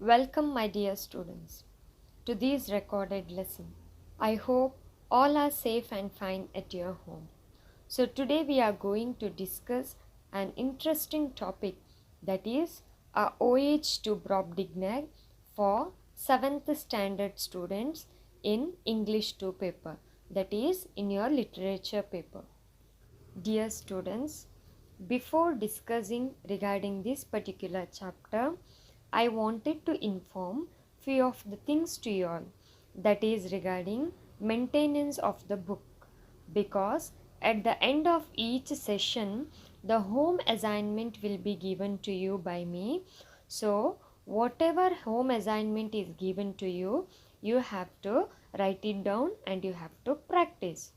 Welcome, my dear students, to this recorded lesson. I hope all are safe and fine at your home. So, today we are going to discuss an interesting topic, that is a OH to Brobdingnag for 7th standard students in English 2 paper, that is in your literature paper. Dear students, before discussing regarding this particular chapter, I wanted to inform few of the things to you all, that is regarding maintenance of the book, because at the end of each session the home assignment will be given to you by me. So whatever home assignment is given to you, you have to write it down and you have to practice.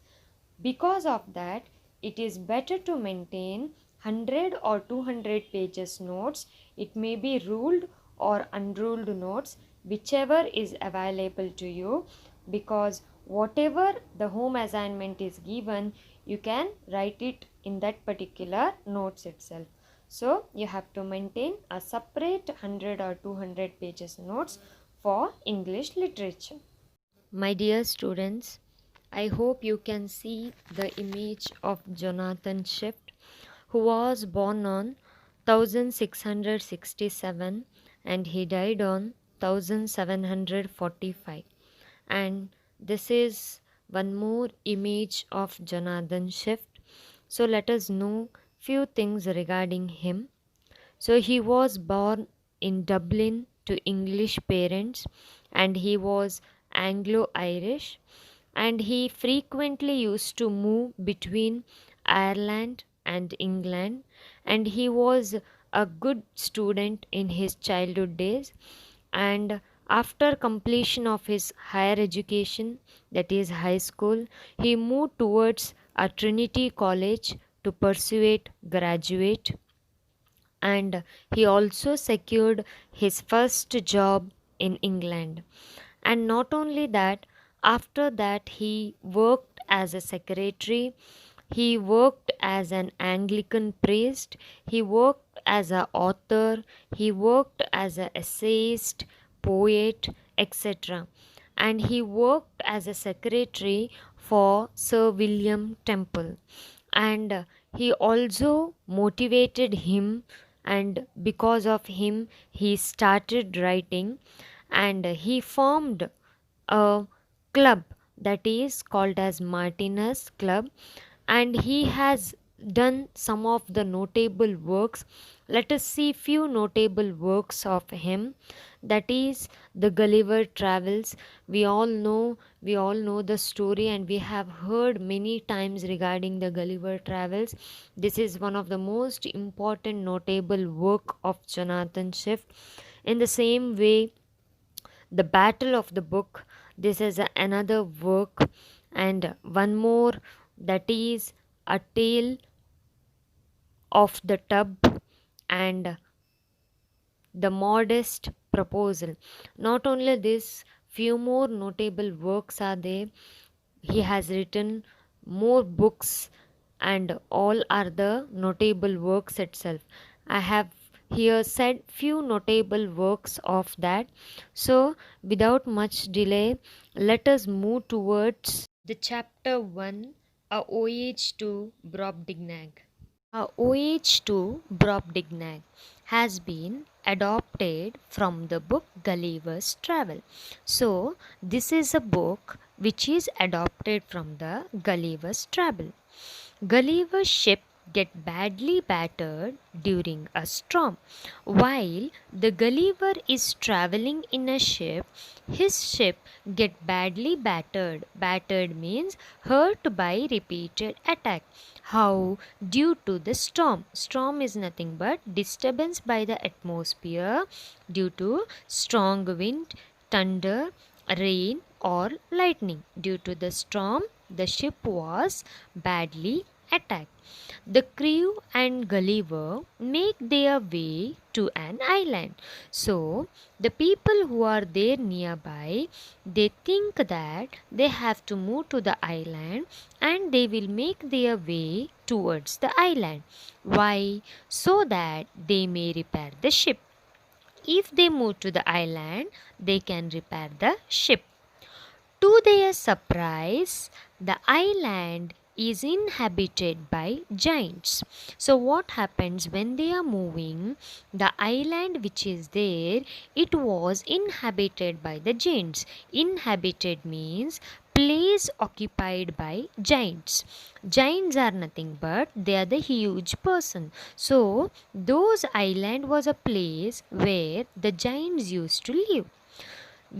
Because of that, it is better to maintain 100 or 200 pages notes. It may be ruled or unruled notes, whichever is available to you, because whatever the home assignment is given, you can write it in that particular notes itself. So you have to maintain a separate 100 or 200 pages notes for English literature. My dear students, I hope you can see the image of Jonathan Swift, who was born on 1667 and he died on 1745. And this is one more image of Jonathan Swift. So let us know few things regarding him. So he was born in Dublin to English parents and he was Anglo-Irish, and he frequently used to move between Ireland and England, and he was a good student in his childhood days. And after completion of his higher education, that is high school, he moved towards a Trinity College to pursue it graduate, and he also secured his first job in England. And not only that, after that he worked as a secretary, he worked as an Anglican priest, he worked as an author, he worked as an essayist, poet, etc. And he worked as a secretary for Sir William Temple. And he also motivated him, and because of him he started writing, and he formed a club that is called as Martinus Club, and he has done some of the notable works. Let us see few notable works of him, that is the Gulliver Travels. We all know the story, and we have heard many times regarding the Gulliver Travels. This is one of the most important notable work of Jonathan Swift. In the same way, the Battle of the Book, this is another work, and one more, that is A Tale of the Tub, and The Modest Proposal. Not only this, few more notable works are there. He has written more books, and all are the notable works itself. I have here said few notable works of that. So without much delay, let us move towards the chapter 1, a OH to Brobdingnag. OH2 Brobdingnag has been adopted from the book Gulliver's Travel. So, this is a book which is adopted from the Gulliver's Travel. Gulliver's ship get badly battered during a storm. While the Gulliver is traveling in a ship, his ship get badly battered. Battered means hurt by repeated attack. How? Due to the storm. Storm is nothing but disturbance by the atmosphere due to strong wind, thunder, rain or lightning. Due to the storm, the ship was badly attacked. The crew and Gulliver make their way to an island. So, the people who are there nearby, they think that they have to move to the island, and they will make their way towards the island. Why? So that they may repair the ship. if they move to the island, they can repair the ship. To their surprise, the island is inhabited by giants. So, what happens when they are moving? The island which is there, it was inhabited by the giants. Inhabited means place occupied by giants. Giants are nothing but they are the huge person. So, those island was a place where the giants used to live.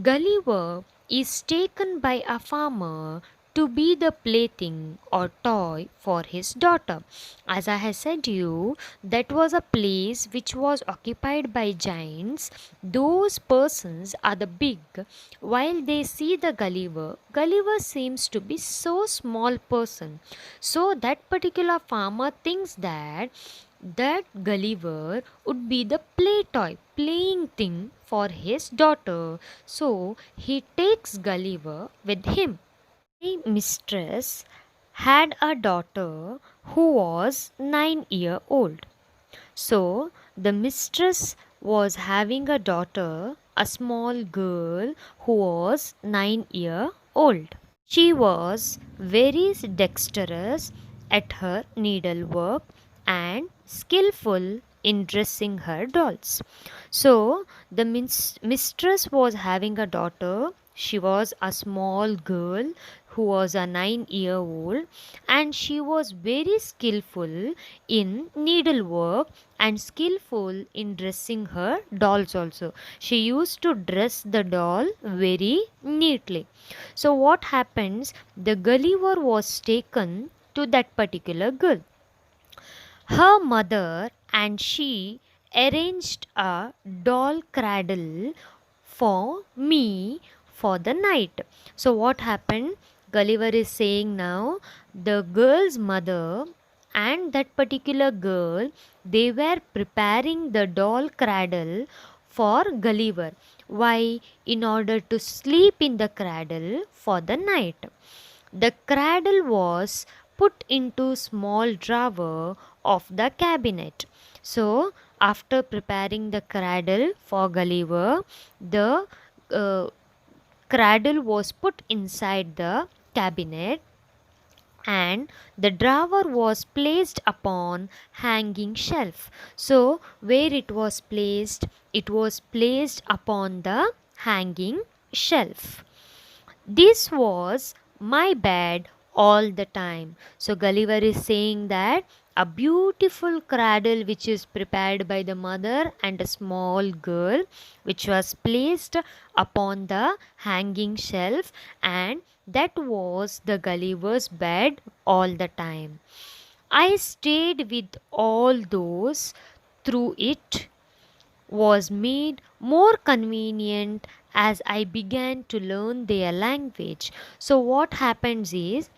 Gulliver is taken by a farmer to be the plaything or toy for his daughter. As I have said to you, that was a place which was occupied by giants. Those persons are the big. While they see the Gulliver, Gulliver seems to be so small person. So that particular farmer thinks that Gulliver would be the play toy, playing thing for his daughter. So he takes Gulliver with him. My mistress had a daughter who was 9 years old. So the mistress was having a daughter, a small girl who was 9 years old. She was very dexterous at her needlework and skillful in dressing her dolls. So, the mistress was having a daughter. She was a small girl who was a 9 year old, and she was very skillful in needlework and skillful in dressing her dolls also. She used to dress the doll very neatly. So, what happens? The Gulliver was taken to that particular girl. Her mother and she arranged a doll cradle for me for the night. So, what happened? Gulliver is saying now the girl's mother and that particular girl, they were preparing the doll cradle for Gulliver. Why? In order to sleep in the cradle for the night. The cradle was put into small drawer of the cabinet. So after preparing the cradle for Gulliver, the uh, cradle was put inside the cabinet, and the drawer was placed upon hanging shelf. So where it was placed upon the hanging shelf. This was my bed all the time. So Gulliver is saying that a beautiful cradle which is prepared by the mother and a small girl, which was placed upon the hanging shelf, and that was the Gulliver's bed all the time. I stayed with all those through it was made more convenient as I began to learn their language. So, what happens is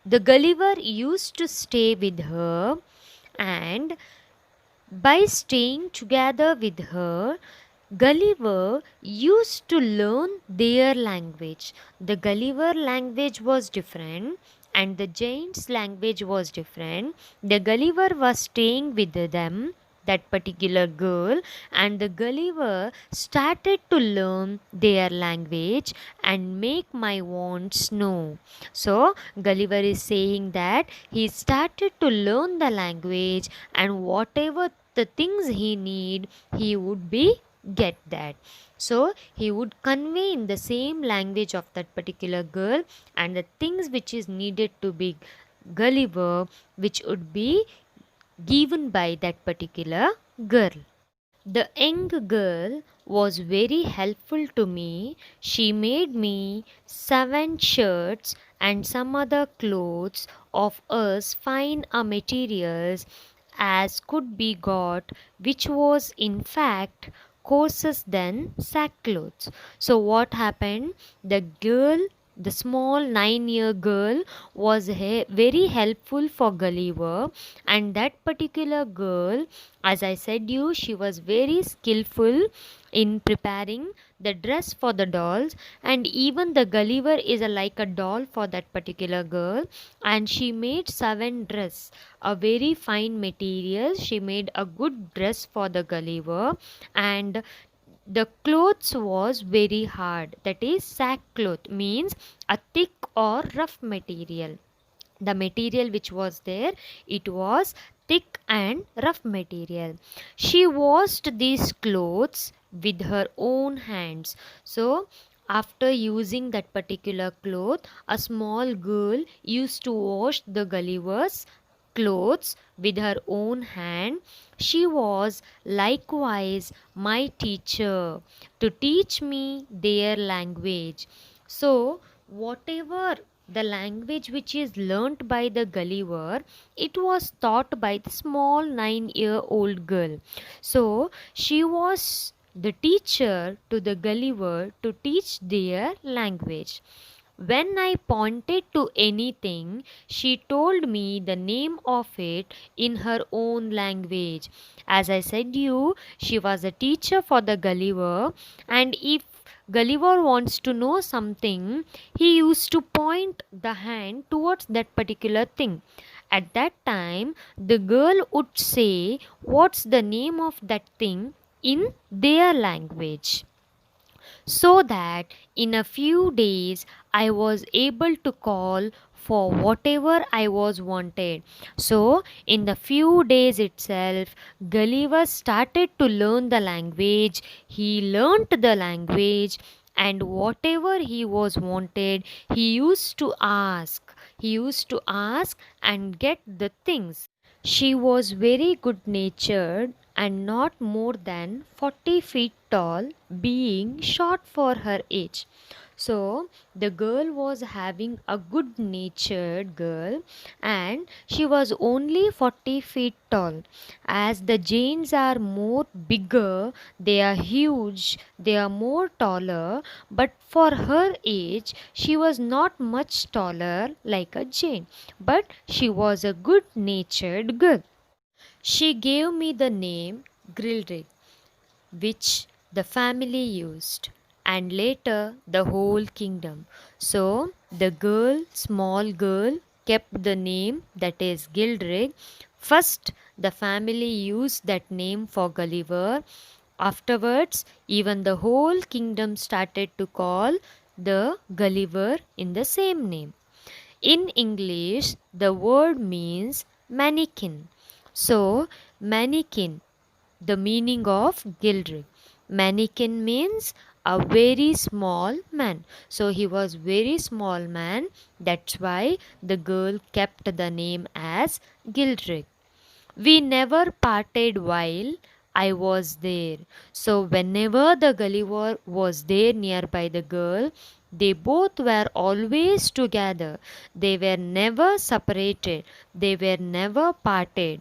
the Gulliver used to stay with her, and by staying together with her, Gulliver used to learn their language. The Gulliver language was different and the giant's language was different. The Gulliver was staying with them, that particular girl, and the Gulliver started to learn their language and make my wants known. So Gulliver is saying that he started to learn the language, and whatever the things he need, he would be get that. So he would convey in the same language of that particular girl, and the things which is needed to be Gulliver, which would be given by that particular girl. The young girl was very helpful to me. She made me 7 shirts and some other clothes of as fine a materials as could be got, which was in fact coarser than sackcloth. So what happened? The girl the small 9-year girl was very helpful for Gulliver, and that particular girl, as I said you, she was very skillful in preparing the dress for the dolls, and even the Gulliver is like a doll for that particular girl, and she made 7 dress, a very fine material. She made a good dress for the Gulliver, and the clothes was very hard, that is sackcloth means a thick or rough material. The material which was there, it was thick and rough material. She washed these clothes with her own hands. So after using that particular cloth, a small girl used to wash the Gulliver's clothes with her own hand. She was likewise my teacher to teach me their language. So whatever the language which is learnt by the Gulliver, it was taught by the small 9-year-old girl. So she was the teacher to the Gulliver to teach their language. When I pointed to anything, she told me the name of it in her own language. As I said you, she was a teacher for the Gulliver, and if Gulliver wants to know something, he used to point the hand towards that particular thing. At that time, the girl would say what's the name of that thing in their language, so that in a few days I was able to call for whatever I was wanted. So, in the few days itself, Gulliver started to learn the language. He learnt the language, and whatever he was wanted, he used to ask. He used to ask and get the things. She was very good natured and not more than 40 feet tall, being short for her age. So the girl was having a good natured girl, and she was only 40 feet tall. As the Janes are more bigger, they are huge, they are more taller, but for her age, she was not much taller like a Jane, but she was a good natured girl. She gave me the name Gilderoy, which the family used, and later the whole kingdom. So the girl, small girl, kept the name that is Gilderoy. First, the family used that name for Gulliver. Afterwards, even the whole kingdom started to call the Gulliver in the same name. In English, the word means mannequin. So, mannequin, the meaning of Gilderoy. Mannequin means a very small man. So he was very small man. That's why the girl kept the name as Gilderoy. We never parted while I was there. So whenever the Gulliver was there nearby the girl, they both were always together. They were never separated. They were never parted.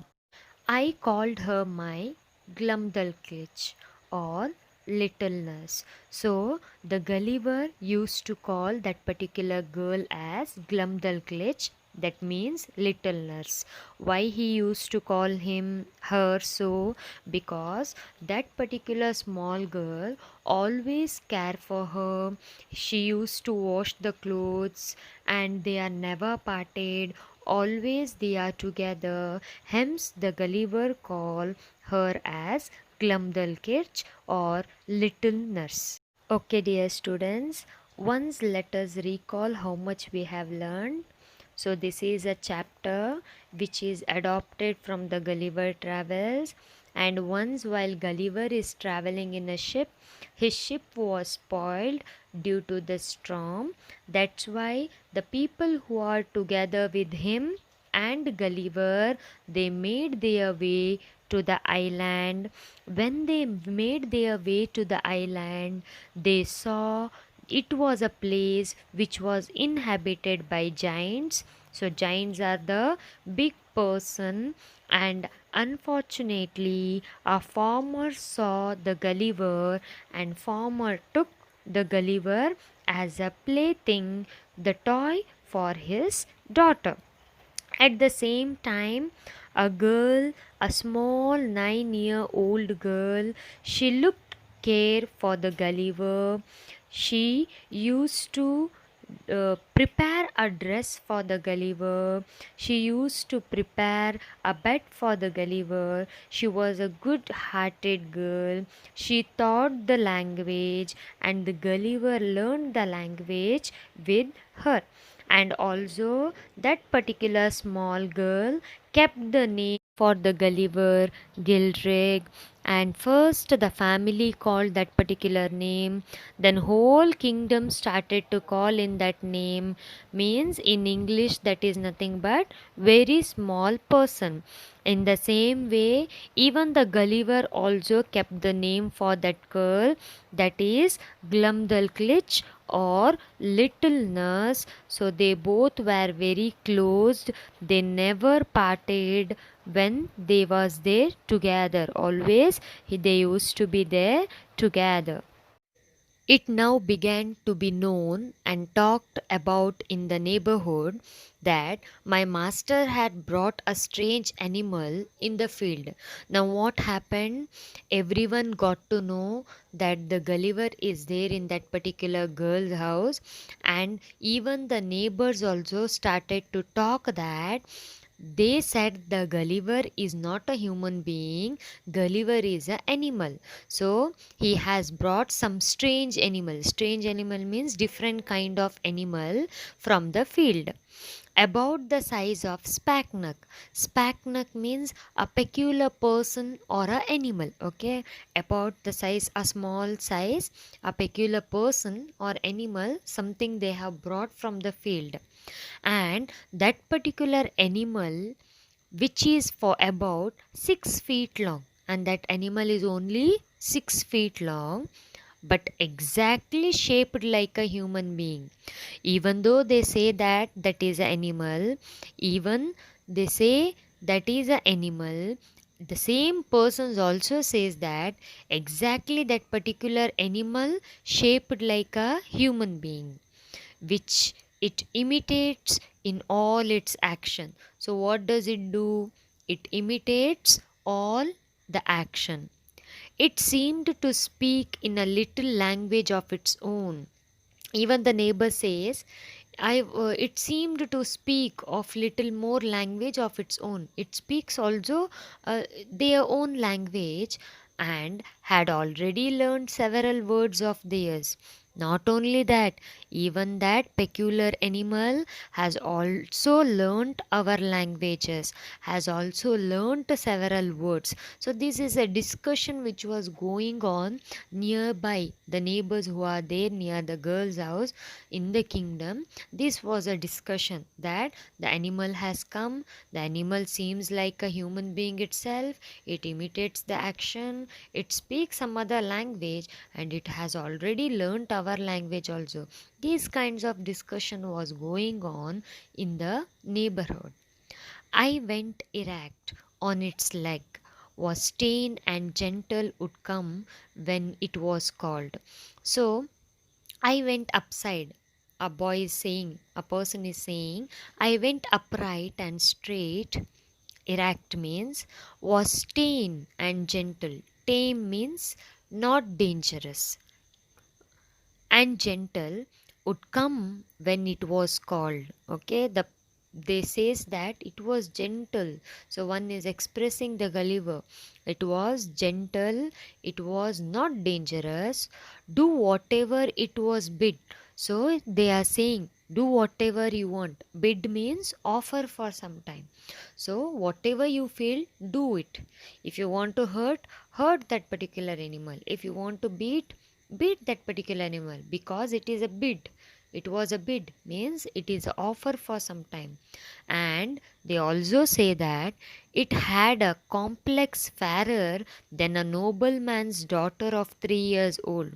I called her my Glumdalclitch or little nurse. So the Gulliver used to call that particular girl as Glumdalclitch. That means little nurse. Why he used to call him her so? Because that particular small girl always care for her. She used to wash the clothes, and they are never parted. Always they are together. Hence the Gulliver call her as Glumdalclitch or little nurse. Okay, dear students, once let us recall how much we have learned. So, this is a chapter which is adopted from the Gulliver Travels. And once, while Gulliver is traveling in a ship, his ship was spoiled due to the storm. That's why the people who are together with him and Gulliver, they made their way to the island. When they made their way to the island, they saw it was a place which was inhabited by giants. So giants are the big person, and unfortunately a farmer saw the Gulliver, and farmer took the Gulliver as a plaything, the toy for his daughter. At the same time, a girl, a small 9-year-old girl, she looked care for the Gulliver. She used to prepare a dress for the Gulliver. She used to prepare a bed for the Gulliver. She was a good hearted girl. She taught the language, and the Gulliver learned the language with her. And also, that particular small girl kept the name for the Gulliver, Gilrig, and first the family called that particular name, then whole kingdom started to call in that name, means in English that is nothing but very small person. In the same way, even the Gulliver also kept the name for that girl, that is Glumdalclitch or little nurse. So they both were very close. They never parted when they was there together. Always they used to be there together. It now began to be known and talked about in the neighborhood that my master had brought a strange animal in the field. Now, what happened? Everyone got to know that the Gulliver is there in that particular girl's house, and even the neighbors also started to talk that they said the Gulliver is not a human being, Gulliver is an animal. So he has brought some strange animal. Strange animal means different kind of animal from the field. About the size of Spaknuk. Spaknuk means a peculiar person or a animal. Okay. About the size, a small size, a peculiar person or animal, something they have brought from the field. And that particular animal which is for about 6 feet long, and that animal is only 6 feet long but exactly shaped like a human being. Even though they say that that is an animal, even they say that is an animal, the same persons also says that exactly that particular animal shaped like a human being, which it imitates in all its action. So what does it do? It imitates all the action. It seemed to speak in a little language of its own. Even the neighbor says, it seemed to speak of little more language of its own. It speaks also their own language and had already learned several words of theirs. Not only that, even that peculiar animal has also learnt our languages, has also learnt several words. So, this is a discussion which was going on nearby, the neighbors who are there near the girl's house in the kingdom. This was a discussion that the animal has come, the animal seems like a human being itself, it imitates the action, it speaks some other language, and it has already learnt our language also. These kinds of discussion was going on in the neighborhood. I went erect on its leg, was tame and gentle would come when it was called. So I went upside. A boy is saying, a person is saying, I went upright and straight. Erect means was tame and gentle. Tame means not dangerous, and gentle would come when it was called. Okay, they says that it was gentle. So one is expressing the Gulliver, it was gentle, it was not dangerous, do whatever it was bid. So they are saying do whatever you want. Bid means offer for some time. So whatever you feel, do it. If you want to hurt that particular animal. If you want to beat that particular animal, because it is a bid. It was a bid means it is a offer for some time. And they also say that it had a complex fairer than a nobleman's daughter of 3 years old.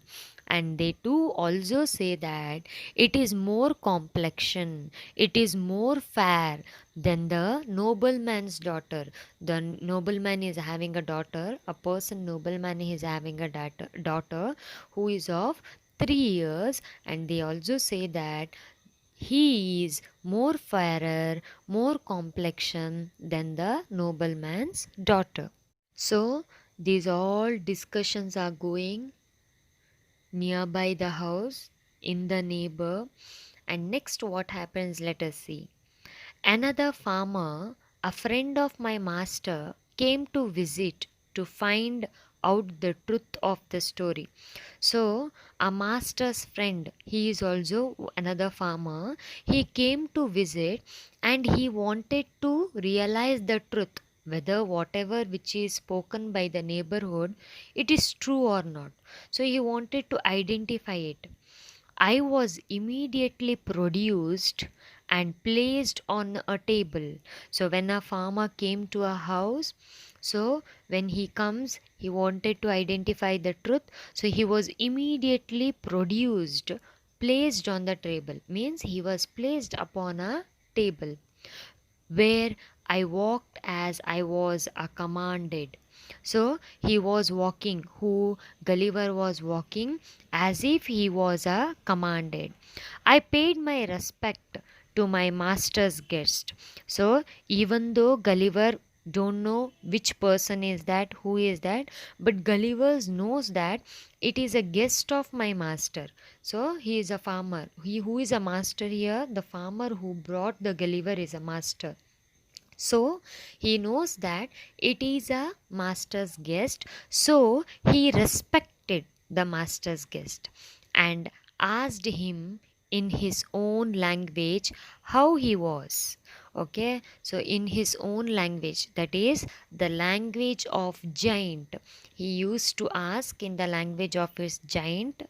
And they too also say that it is more complexion, it is more fair than the nobleman's daughter. The nobleman is having a daughter, a person nobleman is having a daughter who is of 3 years, and they also say that he is more fairer, more complexion than the nobleman's daughter. So these all discussions are going nearby the house in the neighbor. And next, what happens? Let us see. Another farmer, a friend of my master, came to visit to find out the truth of the story. So, a master's friend, he is also another farmer, he came to visit and he wanted to realize the truth whether whatever which is spoken by the neighborhood it is true or not. So he wanted to identify it. I was immediately produced and placed on a table. So when a farmer came to a house, so when he comes, he wanted to identify the truth. So he was immediately produced, placed on the table. Means he was placed upon a table where I walked as I was commanded. So he was walking, who Gulliver was walking as if he was commanded. I paid my respect to my master's guest. So even though Gulliver don't know which person is that, who is that, but Gulliver knows that it is a guest of my master. So he is a farmer. He who is a master here, the farmer who brought the Gulliver is a master. So he knows that it is a master's guest. So he respected the master's guest and asked him in his own language how he was. Okay, so in his own language, that is the language of giant, he used to ask in the language of his giant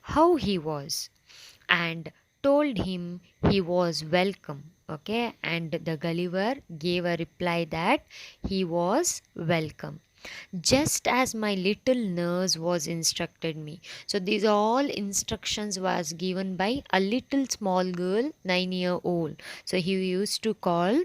how he was, and told him he was welcome. Okay, and the Gulliver gave a reply that he was welcome, just as my little nurse was instructed me. So these all instructions was given by a little small girl, 9-year old. So he used to call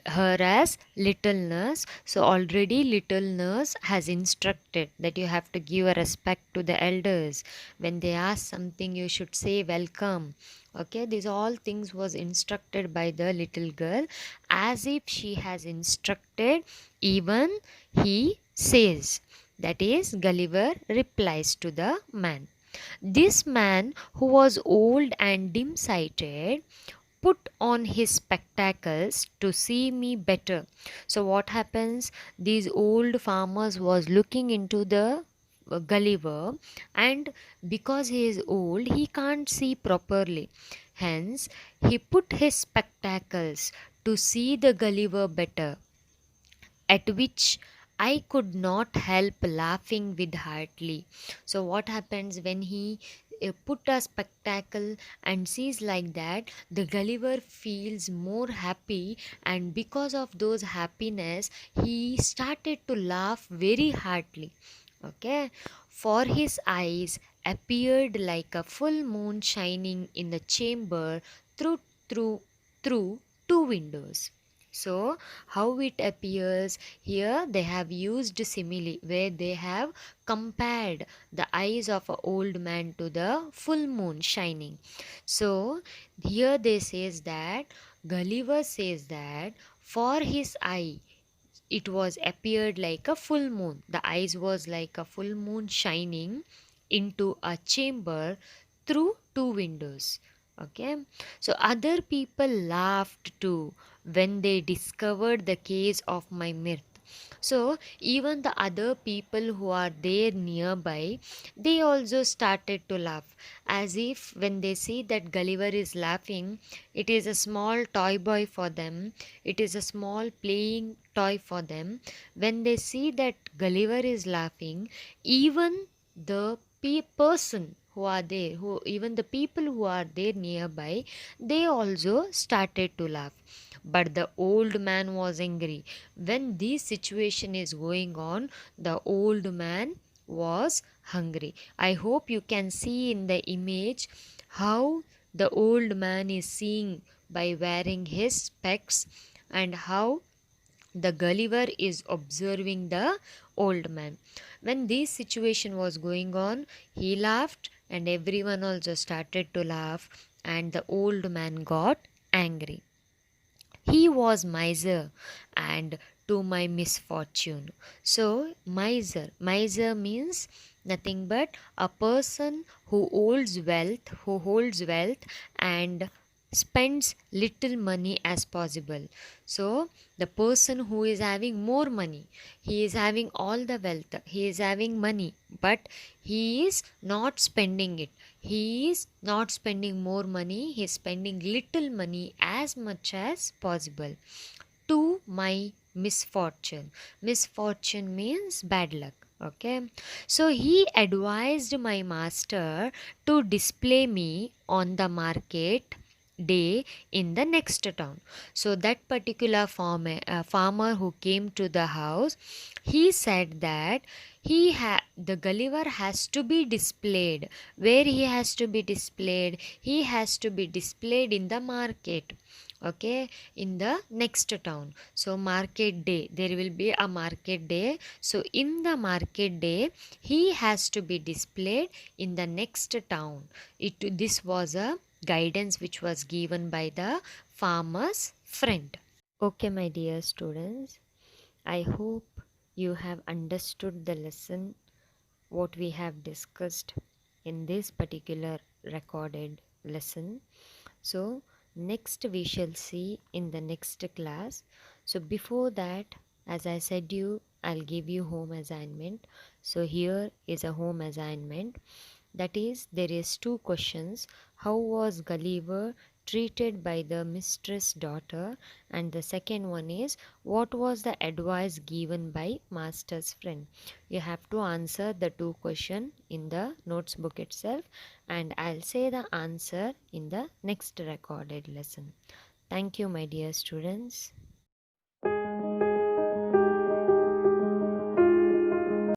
her as little nurse. So already little nurse has instructed that you have to give a respect to the elders. When they ask something, you should say welcome. Okay, these all things was instructed by the little girl, as if she has instructed. Even he says, that is Gulliver replies to the man. This man, who was old and dim sighted, put on his spectacles to see me better. So what happens, these old farmers was looking into the Gulliver, and because he is old he can't see properly, hence he put his spectacles to see the Gulliver better, at which I could not help laughing with heartily. So what happens when he put a spectacle and sees like that, the Gulliver feels more happy, and because of those happiness he started to laugh very heartily. Okay, for his eyes appeared like a full moon shining in the chamber through through through two windows. So how it appears here, they have used simile where they have compared the eyes of an old man to the full moon shining. So here they says that Gulliver says that for his eye it was appeared like a full moon, the eyes was like a full moon shining into a chamber through two windows. Okay, so other people laughed too when they discovered the case of my mirth. So even the other people who are there nearby, they also started to laugh, as if when they see that Gulliver is laughing, it is a small toy boy for them, it is a small playing toy for them. When they see that Gulliver is laughing, even the person who are there, who even the people who are there nearby, they also started to laugh. But the old man was angry. When this situation is going on, the old man was hungry. I hope you can see in the image how the old man is seeing by wearing his specs, and how the Gulliver is observing the old man. When this situation was going on, he laughed and everyone also started to laugh, and the old man got angry. He was miser and to my misfortune. So miser means nothing but a person who holds wealth and spends little money as possible. So the person who is having more money, he is having all the wealth, he is having money, but he is not spending it. He is not spending more money, he is spending little money as much as possible. To my misfortune. Misfortune means bad luck. Okay. So he advised my master to display me on the market day in the next town. So that particular farmer who came to the house, he said that the Gulliver has to be displayed. Where he has to be displayed? He has to be displayed in the market. Okay, in the next town. So market day, there will be a market day. So in the market day, he has to be displayed in the next town. This was a guidance which was given by the farmer's friend. Okay, my dear students, I hope you have understood the lesson what we have discussed in this particular recorded lesson. So next we shall see in the next class. So before that, as I said you, I'll give you home assignment. So here is a home assignment. That is, there is two questions. How was Gulliver treated by the mistress daughter? And the second one is, what was the advice given by master's friend? You have to answer the two question in the notes book itself, and I'll say the answer in the next recorded lesson. Thank you, my dear students.